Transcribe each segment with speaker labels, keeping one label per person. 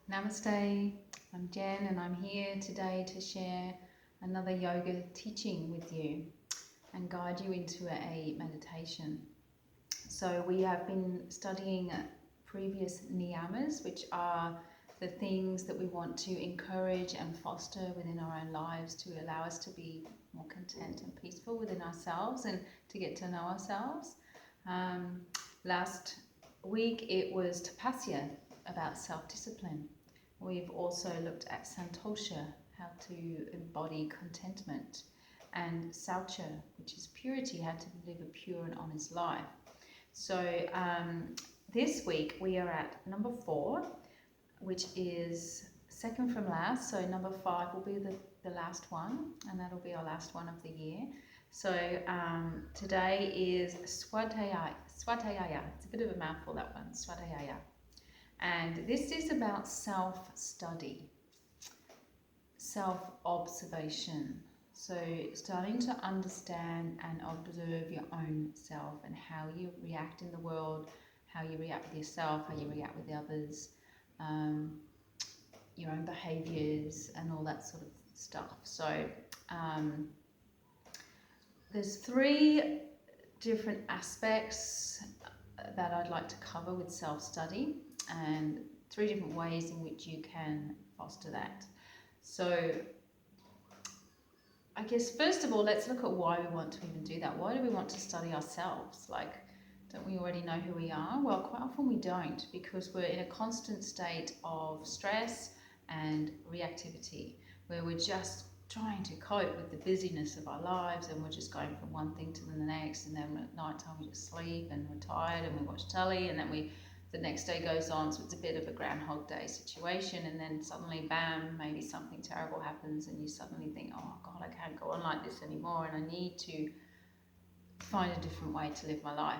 Speaker 1: Namaste, I'm Jen and I'm here today to share another yoga teaching with you and guide you into a meditation. So we have been studying previous niyamas, which are the things that we want to encourage and foster within our own lives to allow us to be more content and peaceful within ourselves and to get to know ourselves. Last week it was tapasya, about self-discipline. We've also looked at santosha, how to embody contentment, and saucha, which is purity, how to live a pure and honest life. So this week we are at number 4, which is second from last. So number 5 will be the last one, and that'll be our last one of the year. So today is Swadhyaya. Swadhyaya. It's a bit of a mouthful, that one, Swadhyaya. And this is about self-study, self-observation. So starting to understand and observe your own self and how you react in the world, how you react with yourself, how you react with others, your own behaviours and all that sort of stuff. So there's 3 different aspects that I'd like to cover with self-study, and 3 different ways in which you can foster that. So I guess first of all, let's look at why we want to even do that. Why do we want to study ourselves? Like, don't we already know who we are? Well, quite often we don't, because we're in a constant state of stress and reactivity, where we're just trying to cope with the busyness of our lives, and we're just going from one thing to the next, and then at night time we just sleep and we're tired and we watch telly, and then the next day goes on, so it's a bit of a Groundhog Day situation, and then suddenly, bam, maybe something terrible happens and you suddenly think, oh God, I can't go on like this anymore and I need to find a different way to live my life.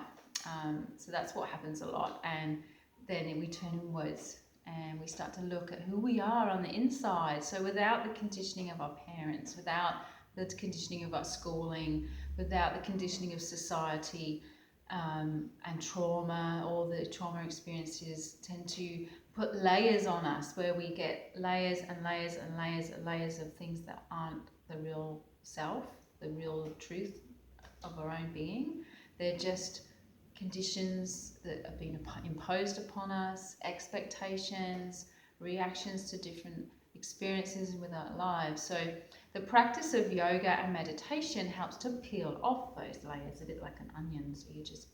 Speaker 1: So that's what happens a lot, and then we turn inwards and we start to look at who we are on the inside. So without the conditioning of our parents, without the conditioning of our schooling, without the conditioning of society, and trauma, all the trauma experiences tend to put layers on us, where we get layers and layers and layers and layers of things that aren't the real self, the real truth of our own being. They're just conditions that have been imposed upon us, expectations, reactions to different experiences with our lives. So the practice of yoga and meditation helps to peel off those layers, a bit like an onion. So you just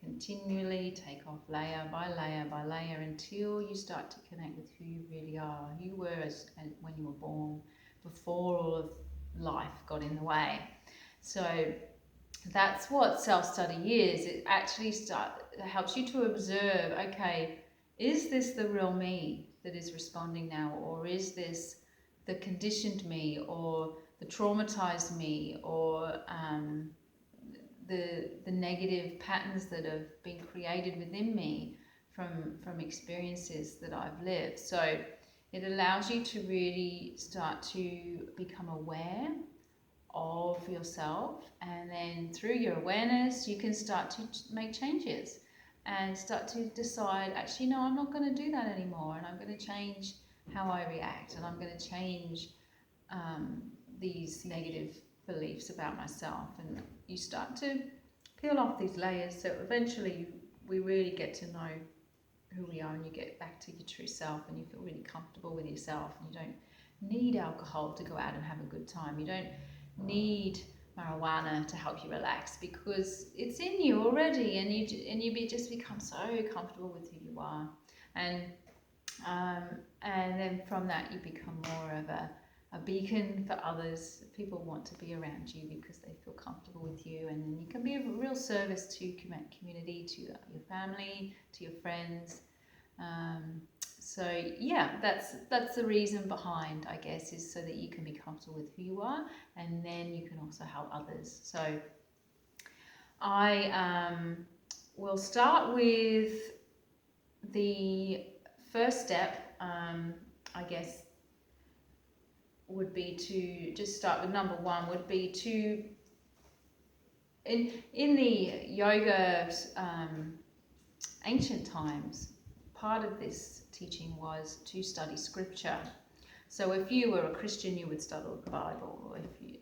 Speaker 1: continually take off layer by layer by layer until you start to connect with who you really are, who you were when you were born, before all of life got in the way. So that's what self-study is. It actually helps you to observe, okay, is this the real me that is responding now, or is this the conditioned me, or the traumatized me, or the negative patterns that have been created within me from experiences that I've lived. So it allows you to really start to become aware of yourself, and then through your awareness you can start to make changes and start to decide, actually no, I'm not going to do that anymore, and I'm going to change how I react, and I'm going to change these negative beliefs about myself. And you start to peel off these layers, so eventually we really get to know who we are, and you get back to your true self, and you feel really comfortable with yourself, and you don't need alcohol to go out and have a good time. You don't need marijuana to help you relax, because it's in you already, and you just become so comfortable with who you are, and then from that you become more of a beacon for others. People want to be around you because they feel comfortable with you, and then you can be of a real service to community, to your family, to your friends. So yeah, that's the reason behind, I guess, is so that you can be comfortable with who you are, and then you can also help others. So I will start with the first step, I guess, would be to just start with number 1, would be to, in the yoga ancient times, part of this teaching was to study scripture. So if you were a Christian, you would study the Bible, or if you,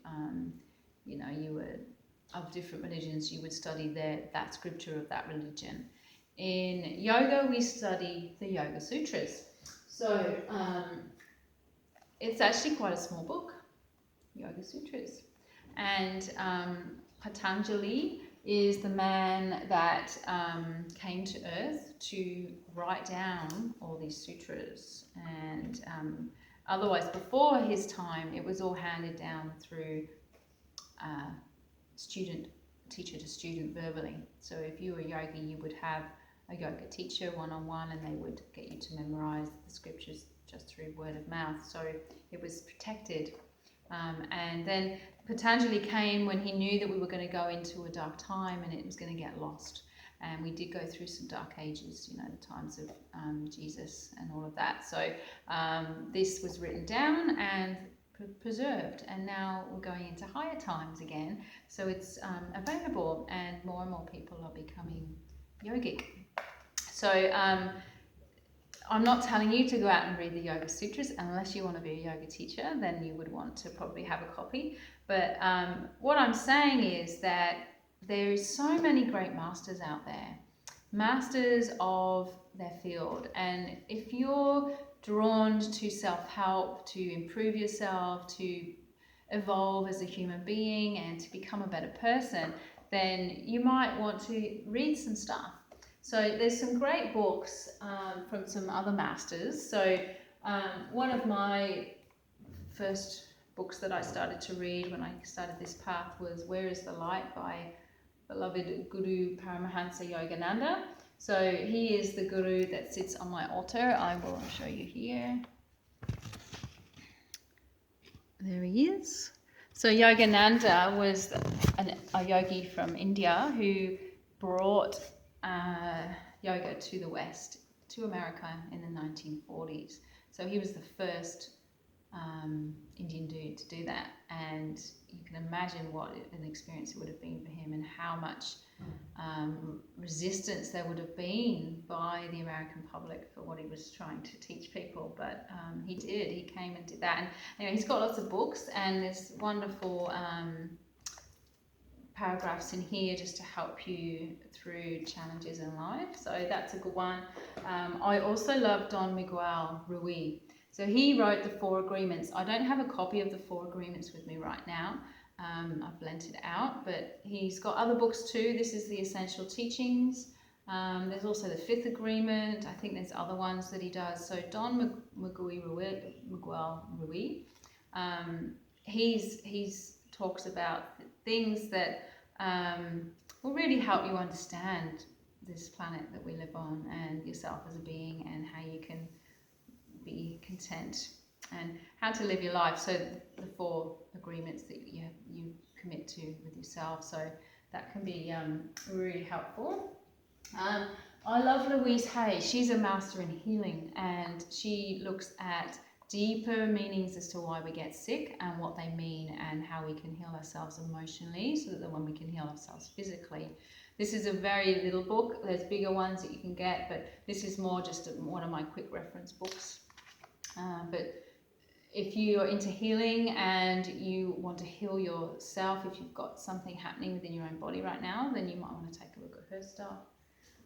Speaker 1: you were of different religions, you would study that scripture of that religion. In yoga, we study the Yoga Sutras. So it's actually quite a small book, Yoga Sutras. And Patanjali is the man that came to earth to write down all these sutras. And otherwise, before his time, it was all handed down through teacher to student verbally. So if you were a yogi, you would have a yoga teacher one-on-one, and they would get you to memorize the scriptures just through word of mouth. So it was protected. And then Patanjali came when he knew that we were going to go into a dark time and it was going to get lost. And we did go through some dark ages, the times of Jesus and all of that. So this was written down and preserved, and now we're going into higher times again. So it's available, and more people are becoming yogic. So I'm not telling you to go out and read the Yoga Sutras unless you want to be a yoga teacher. Then you would want to probably have a copy. But what I'm saying is that there is so many great masters out there, masters of their field. And if you're drawn to self-help, to improve yourself, to evolve as a human being and to become a better person, then you might want to read some stuff. So there's some great books from some other masters. So one of my first books that I started to read when I started this path was Where is the Light by beloved Guru Paramahansa Yogananda. So he is the guru that sits on my altar. I will show you here. There he is. So Yogananda was a yogi from India who brought yoga to the West, to America in the 1940s. So he was the first Indian dude to do that, and you can imagine what an experience it would have been for him, and how much resistance there would have been by the American public for what he was trying to teach people. But he came and did that. And anyway, he's got lots of books, and there's wonderful paragraphs in here just to help you through challenges in life. So that's a good one. I also love Don Miguel Ruiz. So he wrote the 4 Agreements. I don't have a copy of the 4 Agreements with me right now. I've lent it out, but he's got other books too. This is the Essential Teachings. There's also the 5th Agreement. I think there's other ones that he does. So Don Miguel Ruiz, he's talks about things that will really help you understand this planet that we live on, and yourself as a being, and how you can be content and how to live your life. So the 4 agreements that you commit to with yourself. So that can be really helpful. I love Louise Hay. She's a master in healing, and she looks at deeper meanings as to why we get sick and what they mean, and how we can heal ourselves emotionally, so that then when we can heal ourselves physically. This is a very little book. There's bigger ones that you can get, but this is more just one of my quick reference books. But if you're into healing and you want to heal yourself, if you've got something happening within your own body right now, then you might want to take a look at her stuff.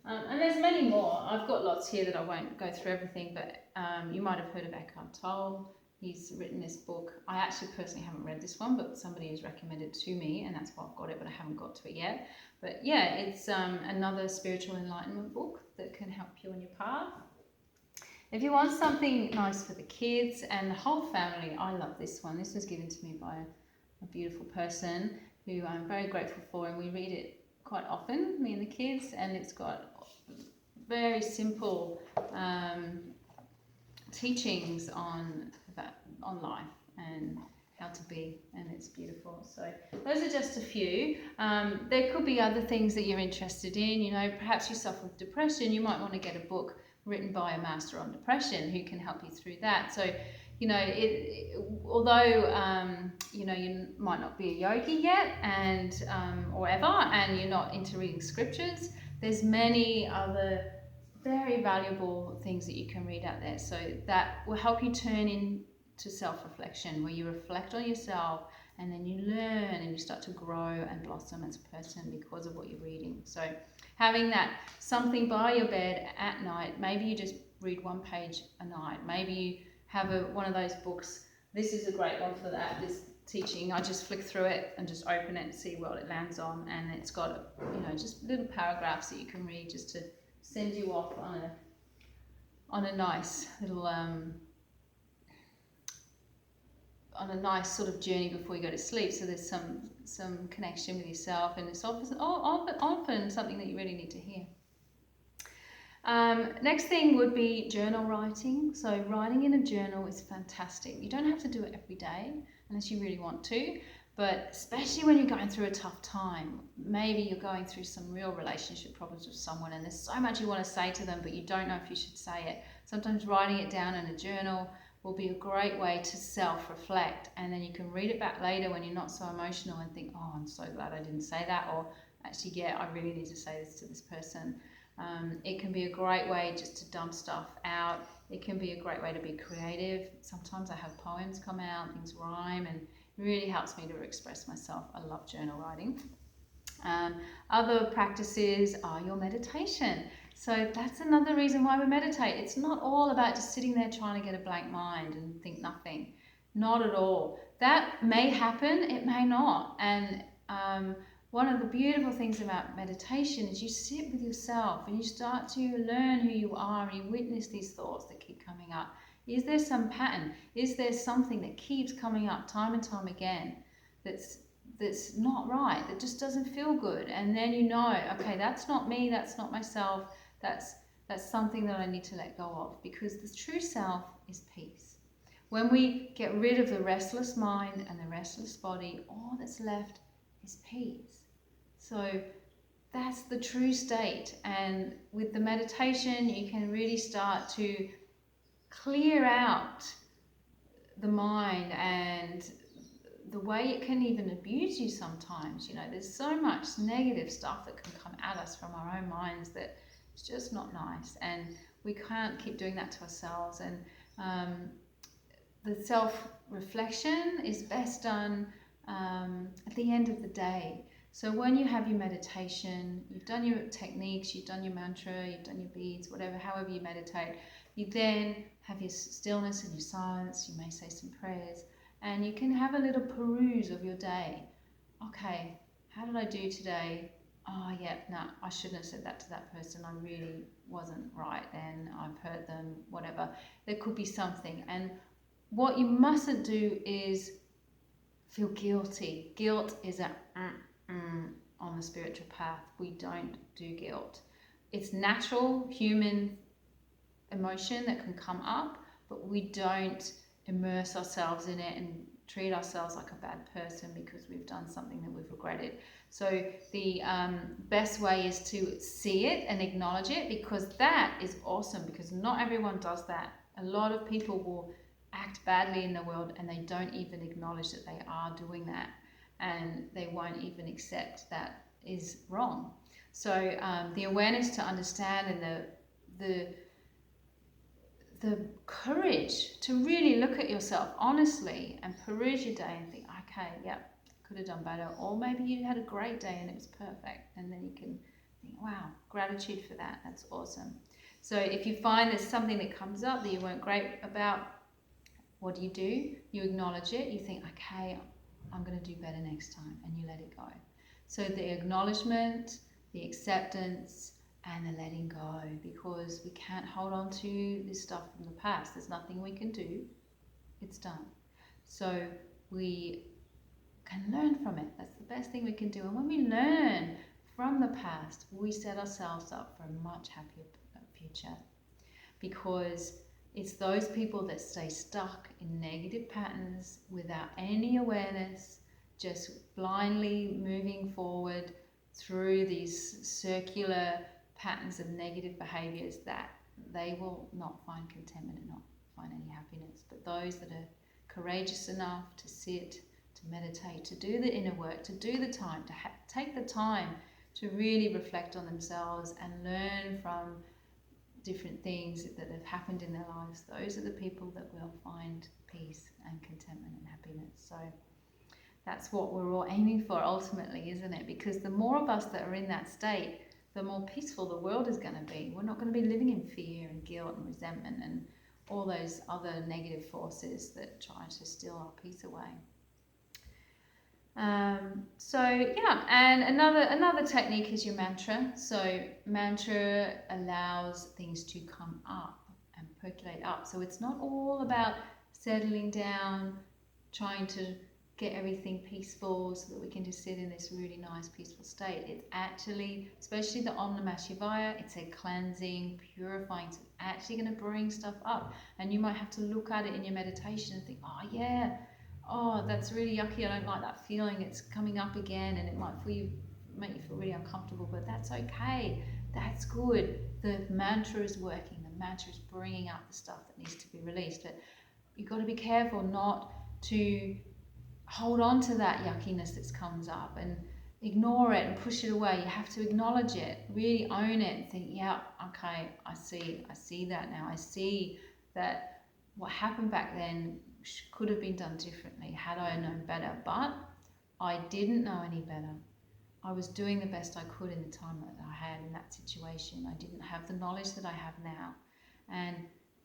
Speaker 1: And there's many more. I've got lots here that I won't go through everything, but you might have heard of Eckhart Tolle. He's written this book. I actually personally haven't read this one, but somebody has recommended it to me, and that's why I've got it, but I haven't got to it yet. But yeah, it's another spiritual enlightenment book that can help you on your path. If you want something nice for the kids and the whole family, I love this one. This was given to me by a beautiful person who I'm very grateful for, and we read it quite often, me and the kids, and it's got very simple teachings on life and how to be, and it's beautiful. So those are just a few. There could be other things that you're interested in. Perhaps you suffer with depression. You might want to get a book written by a master on depression who can help you through that. So although you might not be a yogi yet, and you're not into reading scriptures, there's many other very valuable things that you can read out there. So that will help you turn into self-reflection, where you reflect on yourself and then you learn and you start to grow and blossom as a person because of what you're reading. So having that something by your bed at night, maybe you just read one page a night. Maybe you have one of those books. This is a great one for that, this teaching. I just flick through it and just open it and see what it lands on, and it's got, you know, just little paragraphs that you can read just to send you off on a nice little on a nice sort of journey before you go to sleep. So there's some connection with yourself, and it's often something that you really need to hear. Next thing would be journal writing. So writing in a journal is fantastic. You don't have to do it every day unless you really want to, but especially when you're going through a tough time, maybe you're going through some real relationship problems with someone and there's so much you want to say to them, but you don't know if you should say it. Sometimes writing it down in a journal will be a great way to self-reflect, and then you can read it back later when you're not so emotional and think, oh, I'm so glad I didn't say that, or actually, yeah, I really need to say this to this person. It can be a great way just to dump stuff out. It can be a great way to be creative. Sometimes I have poems come out, things rhyme, and it really helps me to express myself. I love journal writing. Other practices are your meditation. So that's another reason why we meditate. It's not all about just sitting there trying to get a blank mind and think nothing. Not at all. That may happen, it may not. And one of the beautiful things about meditation is you sit with yourself and you start to learn who you are, and you witness these thoughts that keep coming up. Is there some pattern? Is there something that keeps coming up time and time again that's not right, that just doesn't feel good? And then you know, okay, that's not me, that's not myself, that's something that I need to let go of, because the true self is peace. When we get rid of the restless mind and the restless body, all that's left is peace. So that's the true state, and with the meditation you can really start to clear out the mind and the way it can even abuse you sometimes. You know, there's so much negative stuff that can come at us from our own minds that it's just not nice, and we can't keep doing that to ourselves. And the self-reflection is best done at the end of the day. So when you have your meditation, you've done your techniques, you've done your mantra, you've done your beads, whatever, however you meditate, you then have your stillness and your silence. You may say some prayers, and you can have a little peruse of your day. Okay, how did I do today? Oh yeah, no, I shouldn't have said that to that person. I really wasn't right then. I've hurt them, whatever. There could be something. And what you mustn't do is feel guilty. Guilt is on the spiritual path. We don't do guilt. It's natural human emotion that can come up, but we don't immerse ourselves in it and treat ourselves like a bad person because we've done something that we've regretted. So the best way is to see it and acknowledge it, because that is awesome, because not everyone does that. A lot of people will act badly in the world and they don't even acknowledge that they are doing that, and they won't even accept that is wrong. So the awareness to understand, and the courage to really look at yourself honestly and peruse your day and think, okay, yep, could have done better, or maybe you had a great day and it was perfect, and then you can think, wow, gratitude for that, that's awesome. So if you find there's something that comes up that you weren't great about, what do? You acknowledge it, you think, okay, I'm going to do better next time, and you let it go. So the acknowledgement, the acceptance, and the letting go, because we can't hold on to this stuff from the past. There's nothing we can do. It's done. So we can learn from it. That's the best thing we can do. And when we learn from the past, we set ourselves up for a much happier future, because it's those people that stay stuck in negative patterns without any awareness, just blindly moving forward through these circular patterns of negative behaviors, that they will not find contentment and not find any happiness. But those that are courageous enough to sit, to meditate, to do the inner work, to do the time, to take the time to really reflect on themselves and learn from different things that have happened in their lives, those are the people that will find peace and contentment and happiness. So that's what we're all aiming for ultimately, isn't it? Because the more of us that are in that state, the more peaceful the world is going to be. We're not going to be living in fear and guilt and resentment and all those other negative forces that try to steal our peace away. So yeah, and another technique is your mantra. So mantra allows things to come up and percolate up. So it's not all about settling down, trying to get everything peaceful so that we can just sit in this really nice peaceful state. It's actually, especially the Om Namah Shivaya, it's a cleansing, purifying. It's actually going to bring stuff up, and you might have to look at it in your meditation and think, oh yeah, oh that's really yucky, I don't like that feeling, it's coming up again, and it might make you feel really uncomfortable, but that's okay, that's good. The mantra is working, the mantra is bringing up the stuff that needs to be released. But you've got to be careful not to hold on to that yuckiness that comes up and ignore it and push it away. You have to acknowledge it, really own it, and think, yeah, okay, I see that now. I see that what happened back then could have been done differently had I known better, but I didn't know any better. I was doing the best I could in the time that I had in that situation. I didn't have the knowledge that I have now. And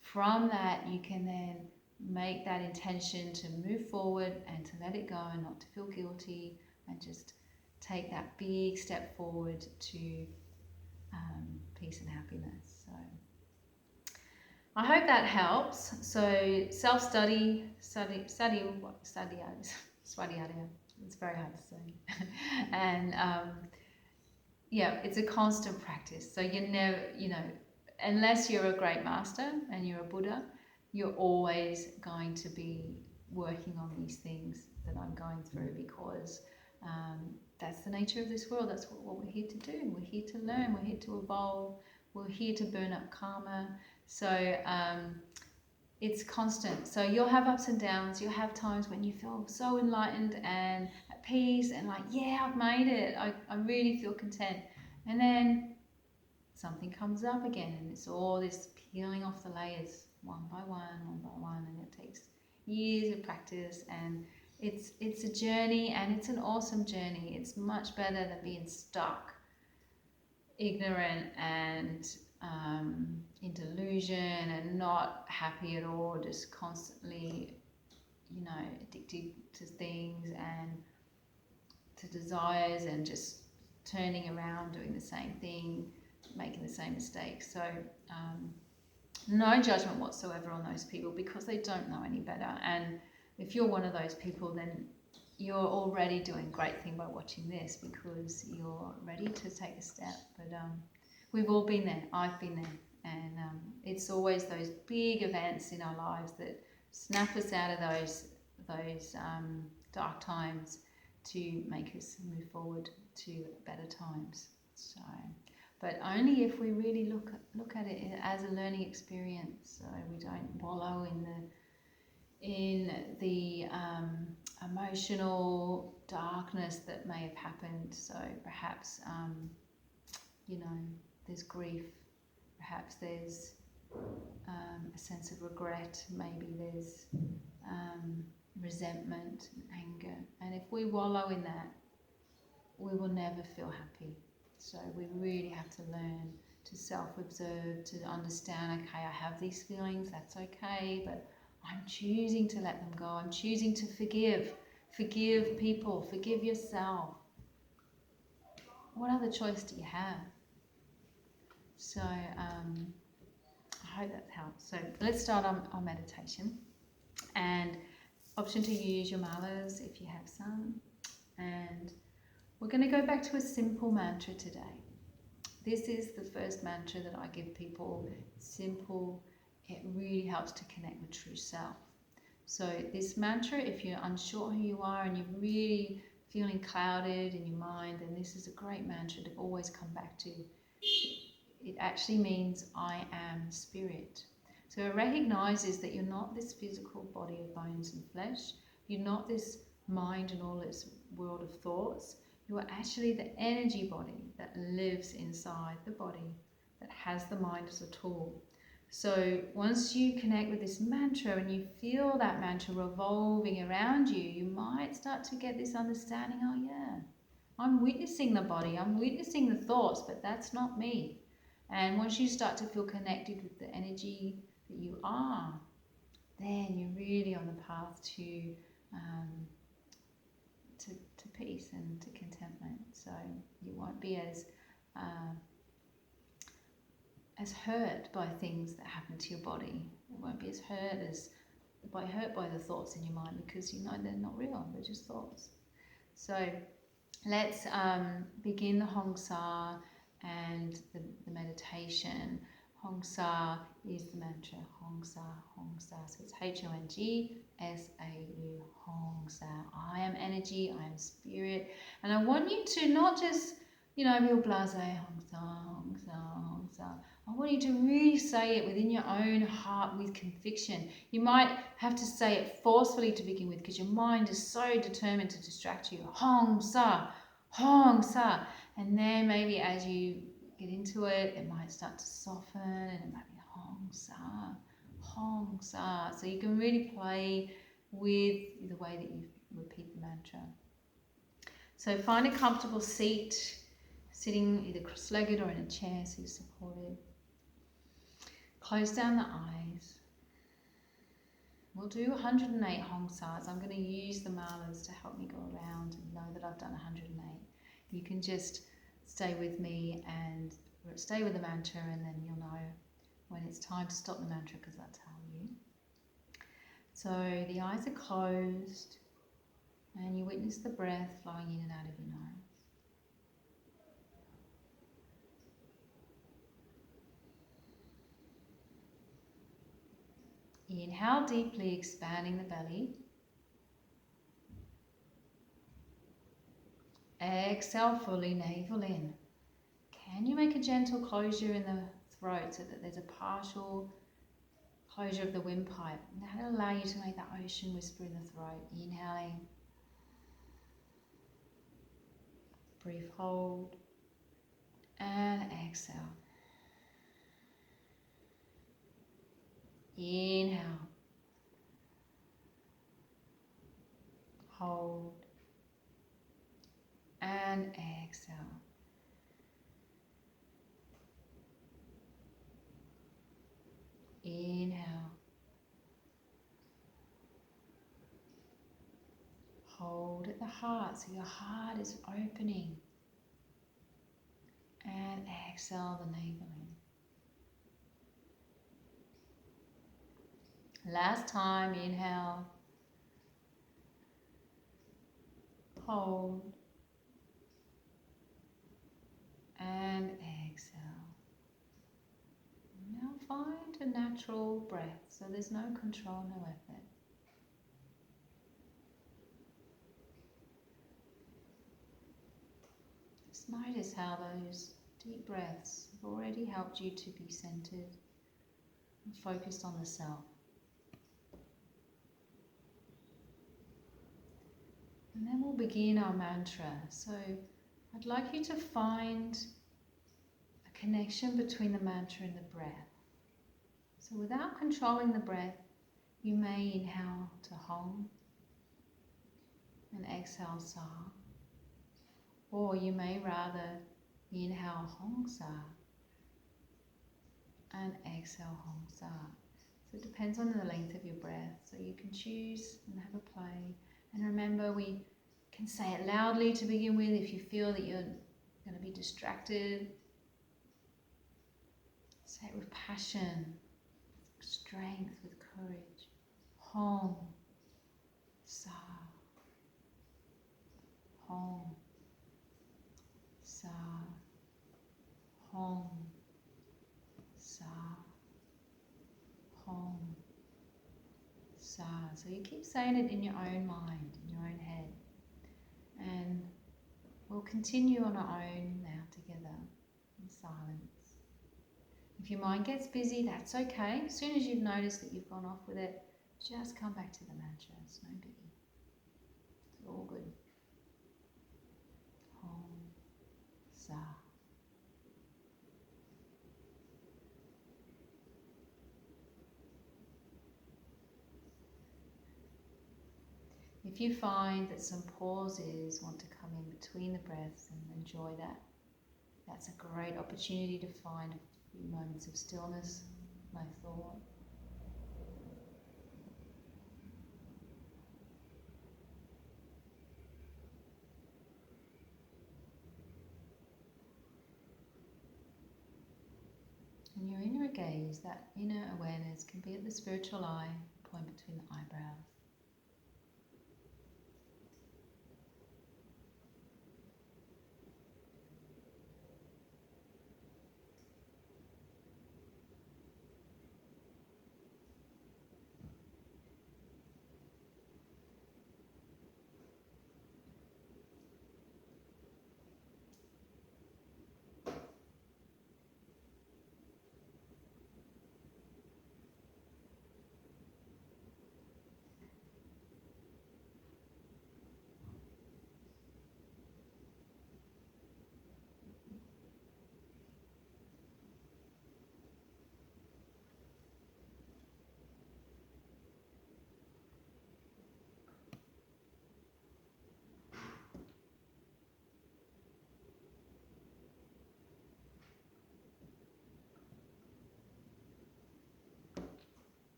Speaker 1: from that, you can then make that intention to move forward and to let it go and not to feel guilty, and just take that big step forward to peace and happiness. So I hope that helps. So self-study, Swadhyaya, it's very hard to say. And yeah, it's a constant practice. So you never, unless you're a great master and you're a Buddha, you're always going to be working on these things that I'm going through, because that's the nature of this world. That's what we're here to do. We're here to learn. We're here to evolve. We're here to burn up karma. So it's constant. So you'll have ups and downs. You'll have times when you feel so enlightened and at peace and like, yeah, I've made it. I really feel content. And then something comes up again, and it's all this peeling off the layers one by one, and it takes years of practice, and it's a journey, and it's an awesome journey. It's much better than being stuck, ignorant, and in delusion, and not happy at all, just constantly, addicted to things and to desires, and just turning around, doing the same thing, making the same mistakes. So no judgment whatsoever on those people, because they don't know any better. And if you're one of those people, then you're already doing a great thing by watching this, because you're ready to take a step. But we've all been there. I've been there. And it's always those big events in our lives that snap us out of those dark times to make us move forward to better times. So, but only if we really look at it as a learning experience, so we don't wallow in the emotional darkness that may have happened. So perhaps there's grief, perhaps there's a sense of regret, maybe there's resentment and anger, and if we wallow in that, we will never feel happy. So we really have to learn to self-observe, to understand, okay, I have these feelings, that's okay, but I'm choosing to let them go. I'm choosing to forgive people, forgive yourself. What other choice do you have? So I hope that helps. So let's start our meditation. And option to use your malas if you have some. And we're going to go back to a simple mantra today. This is the first mantra that I give people. It's simple. It really helps to connect with true self. So this mantra, if you're unsure who you are and you're really feeling clouded in your mind, then this is a great mantra to always come back to. It actually means I am spirit. So it recognizes that you're not this physical body of bones and flesh. You're not this mind and all its world of thoughts. You are actually the energy body that lives inside the body, that has the mind as a tool. So once you connect with this mantra and you feel that mantra revolving around you, you might start to get this understanding, oh yeah, I'm witnessing the body, I'm witnessing the thoughts, but that's not me. And once you start to feel connected with the energy that you are, then you're really on the path to peace and to contentment. So you won't be as hurt by things that happen to your body. It won't be as hurt by the thoughts in your mind, because you know they're not real, they're just thoughts. So let's begin the Hong Sa and the meditation. Hong Sa is the mantra. Hong Sa, Hong Sa. So it's HONGSAU, Hong Sa. I am energy, I am spirit. And I want you to not just, be all blasé, Hong Sa, Hong Sa, Hong Sa. I want you to really say it within your own heart with conviction. You might have to say it forcefully to begin with, because your mind is so determined to distract you. Hong Sa, Hong Sa. And then maybe as you get into it, it might start to soften and it might be Hong Sa, Hong Sa. So you can really play with the way that you repeat the mantra. So find a comfortable seat, sitting either cross-legged or in a chair so you're supported. Close down the eyes. We'll do 108 Hong Sas. I'm going to use the malas to help me go around and know that I've done 108. You can just stay with me and stay with the mantra, and then you'll know when it's time to stop the mantra, because I'll tell you. So the eyes are closed and you witness the breath flowing in and out of your nose. Inhale deeply, expanding the belly. Exhale fully, navel in. Can you make a gentle closure in the throat so that there's a partial closure of the windpipe? And that'll allow you to make that ocean whisper in the throat. Inhaling. Brief hold. And exhale. Inhale. Hold. And exhale. Inhale. Hold at the heart, so your heart is opening. And exhale the navel in. Last time, inhale. Hold. And exhale. Now find a natural breath, so there's no control, no effort. Just notice how those deep breaths have already helped you to be centered and focused on the self. And then we'll begin our mantra. So I'd like you to find a connection between the mantra and the breath. So without controlling the breath, you may inhale to Hong and exhale Sa. Or you may rather inhale Hong Sa and exhale Hong Sa. So it depends on the length of your breath. So you can choose and have a play. And remember, we can say it loudly to begin with if you feel that you're going to be distracted. Say it with passion, strength, with courage. Hong Sa. Hong Sa. Hong Sa. Hong Sa. So you keep saying it in your own mind, in your own head. And we'll continue on our own now together in silence. If your mind gets busy, that's okay. As soon as you've noticed that you've gone off with it, just come back to the mantra. It's no biggie. It's all good. Hong Sa. if you find that some pauses want to come in between the breaths and enjoy that, that's a great opportunity to find a few moments of stillness, no thought. And your inner gaze, that inner awareness, can be at the spiritual eye, point between the eyebrows.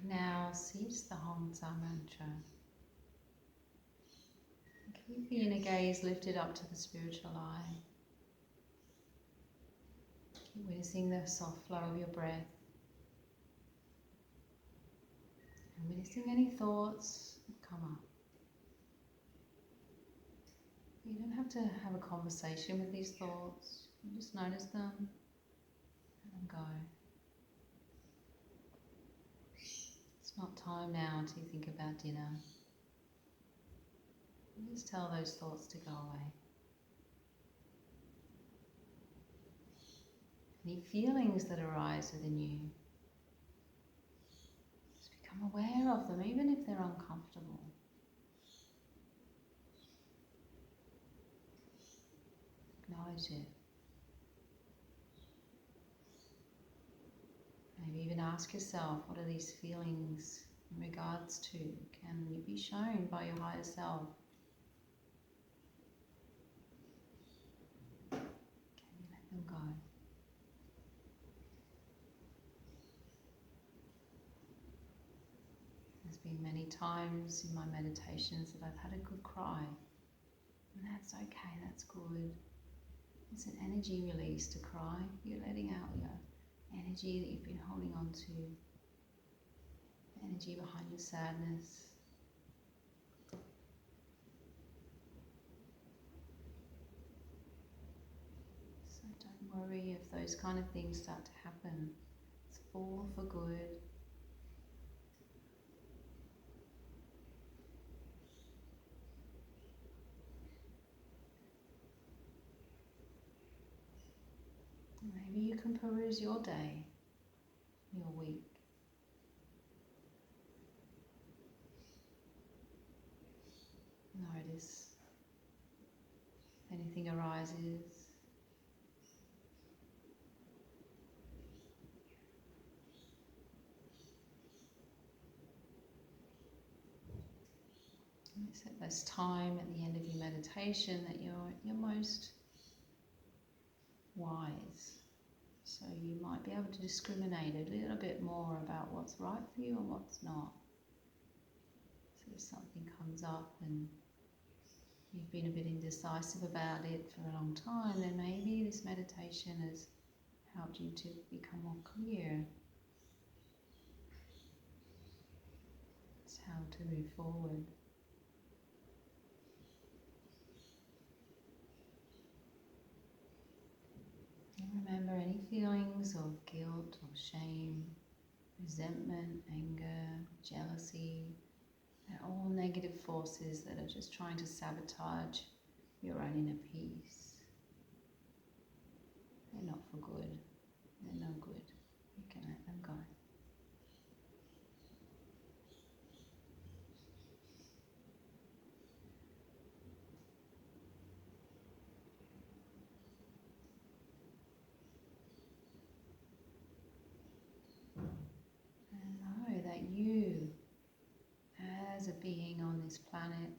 Speaker 1: Now cease the Hong-Sa mantra. Keep the inner gaze lifted up to the spiritual eye. Keep witnessing the soft flow of your breath. And witnessing any thoughts that come up. You don't have to have a conversation with these thoughts. You just notice them and go. It's not time now to think about dinner. You just tell those thoughts to go away. Any feelings that arise within you, just become aware of them, even if they're uncomfortable. acknowledge it. Maybe even ask yourself, what are these feelings in regards to? Can you be shown by your higher self? Can you let them go? There's been many times in my meditations that I've had a good cry. And that's okay, that's good. It's an energy release to cry. You're letting out your energy that you've been holding on to, the energy behind your sadness. So don't worry if those kind of things start to happen. It's all for good. Maybe you can peruse your day, your week. Notice if anything arises. It's at this time at the end of your meditation that you're most wise. So you might be able to discriminate a little bit more about what's right for you and what's not. So if something comes up and you've been a bit indecisive about it for a long time, then maybe this meditation has helped you to become more clear. It's how to move forward. And remember, any feelings of guilt or shame, resentment, anger, jealousy, they're all negative forces that are just trying to sabotage your own inner peace. They're not for good. They're no good. You can let them go. And know that you, as a being on this planet,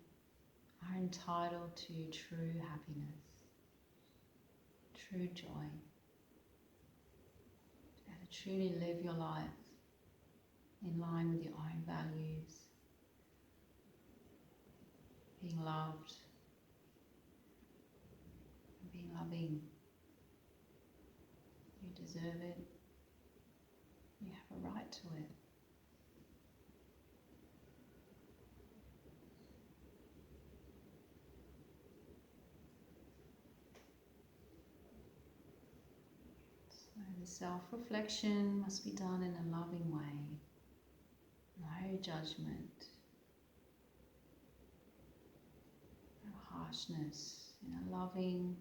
Speaker 1: are entitled to true happiness, true joy, to truly live your life in line with your own values, being loved, and being loving. You deserve it. You have a right to it. So the self-reflection must be done in a loving way. No judgment, no harshness, in a loving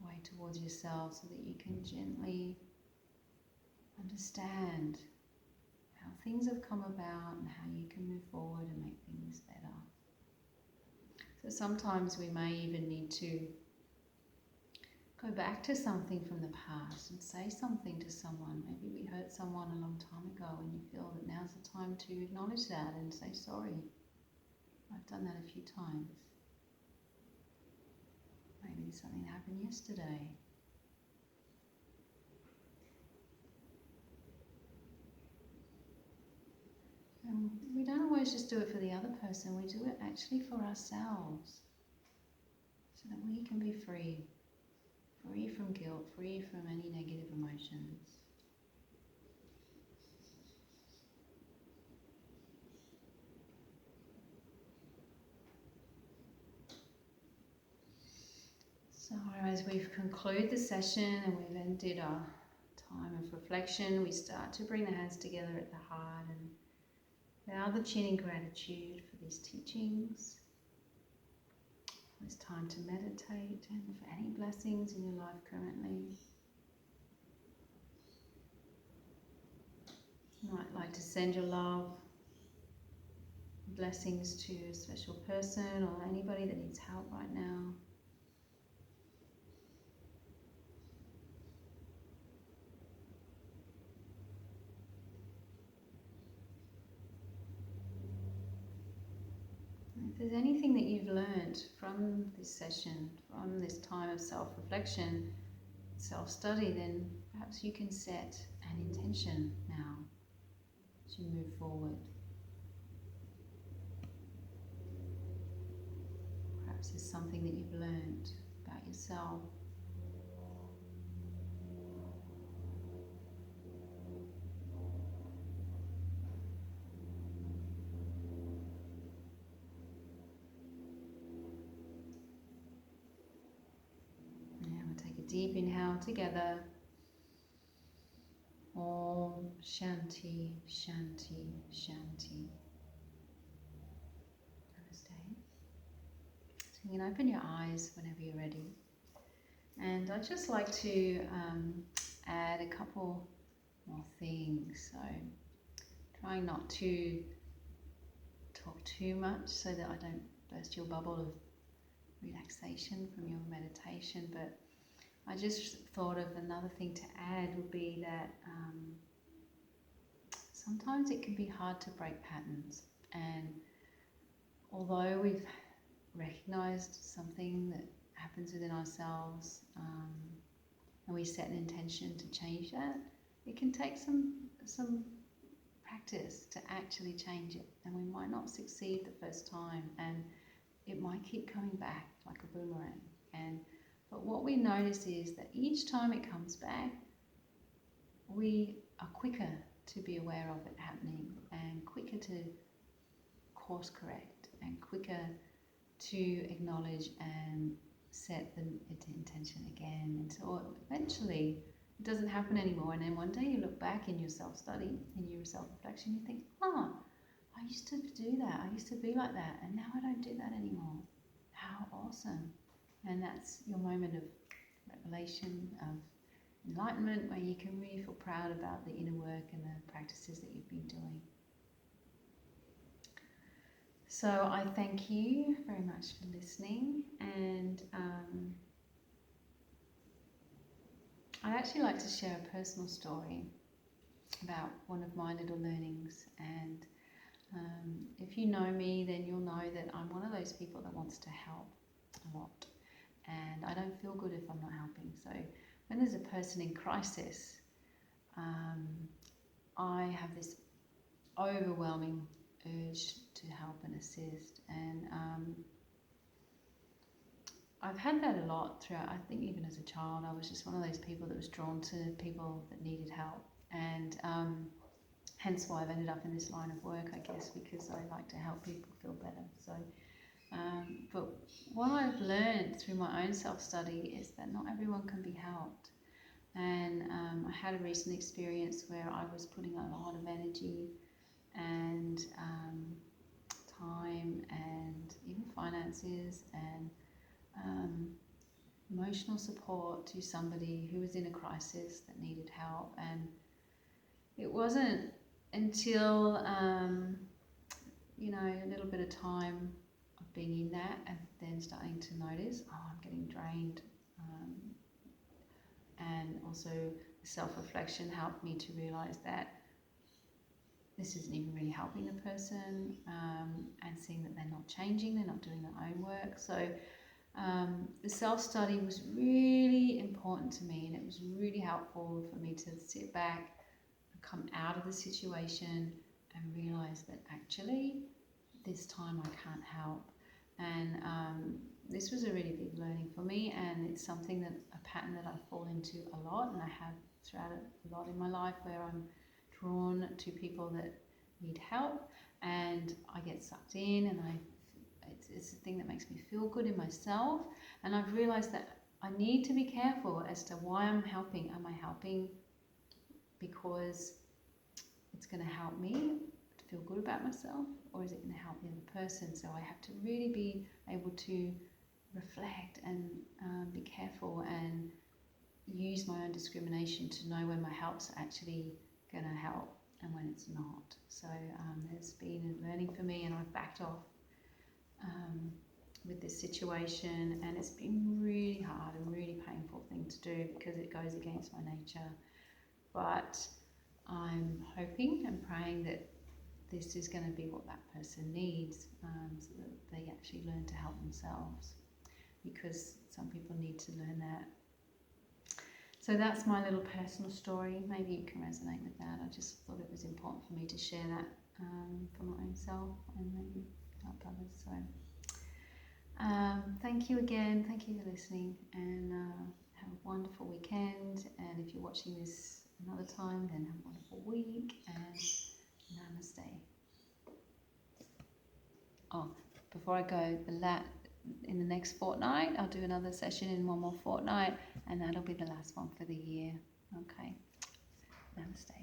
Speaker 1: way towards yourself so that you can gently understand how things have come about and how you can move forward and make things better. So sometimes we may even need to go back to something from the past and say something to someone. Maybe we hurt someone a long time ago and you feel that now's the time to acknowledge that and say sorry. I've done that a few times. Maybe something happened yesterday. And we don't always just do it for the other person, we do it actually for ourselves, so that we can be free. Free from guilt, free from any negative emotions. So as we've concluded the session and we've ended our time of reflection, we start to bring the hands together at the heart and bow the chin in gratitude for these teachings. It's time to meditate and for any blessings in your life currently. You might like to send your love, blessings to a special person or anybody that needs help right now. If there's anything that you've learned from this session, from this time of self-reflection, self-study, then perhaps you can set an intention now as you move forward. Perhaps there's something that you've learned about yourself. Now we'll take a deep inhale together. Om Shanti, Shanti, Shanti. Namaste. So you can open your eyes whenever you're ready. And I'd just like to add a couple more things. So trying not to talk too much so that I don't burst your bubble of relaxation from your meditation, but I just thought of another thing to add would be that sometimes it can be hard to break patterns, and although we've recognized something that happens within ourselves and we set an intention to change that, it can take some practice to actually change it, and we might not succeed the first time, and it might keep coming back like a boomerang. But what we notice is that each time it comes back, we are quicker to be aware of it happening, and quicker to course correct, and quicker to acknowledge and set the intention again, until eventually it doesn't happen anymore. And then one day you look back in your self-study, in your self-reflection, you think, I used to do that, I used to be like that, and now I don't do that anymore. How awesome. And that's your moment of revelation, of enlightenment, where you can really feel proud about the inner work and the practices that you've been doing. So I thank you very much for listening, and I'd actually like to share a personal story about one of my little learnings. And if you know me, then you'll know that I'm one of those people that wants to help a lot, and I don't feel good if I'm not helping. So when there's a person in crisis, I have this overwhelming urge to help and assist, and I've had that a lot throughout. I think even as a child, I was just one of those people that was drawn to people that needed help, and hence why I've ended up in this line of work, I guess, because I like to help people feel better. So but what I've learned through my own self-study is that not everyone can be helped. And I had a recent experience where I was putting a lot of energy and time and even finances and emotional support to somebody who was in a crisis that needed help. And it wasn't until a little bit of time of being in that, and then starting to notice, I'm getting drained, and also the self-reflection helped me to realize that this isn't even really helping the person, and seeing that they're not changing, they're not doing their own work. So the self-study was really important to me, and it was really helpful for me to sit back and come out of the situation and realize that actually this time I can't help. And this was a really big learning for me, and it's something that a pattern that I fall into a lot, and I have throughout a lot in my life, where I'm drawn to people that need help, and I get sucked in, and it's a thing that makes me feel good in myself. And I've realized that I need to be careful as to why I'm helping. Am I helping because it's going to help me to feel good about myself, or is it going to help the other person? So I have to really be able to reflect and be careful and use my own discrimination to know when my help's actually going to help and when it's not. So there's been a learning for me, and I've backed off with this situation, and it's been really hard and really painful thing to do because it goes against my nature. But I'm hoping and praying that this is going to be what that person needs, so that they actually learn to help themselves, because some people need to learn that. So that's my little personal story. Maybe you can resonate with that. I just thought it was important for me to share that for my own self and maybe help others. So thank you again. Thank you for listening, and have a wonderful weekend. And if you're watching this another time, then have a wonderful week, and namaste. Oh, before I go, in the next fortnight, I'll do another session in one more fortnight, and that'll be the last one for the year. Okay. Namaste.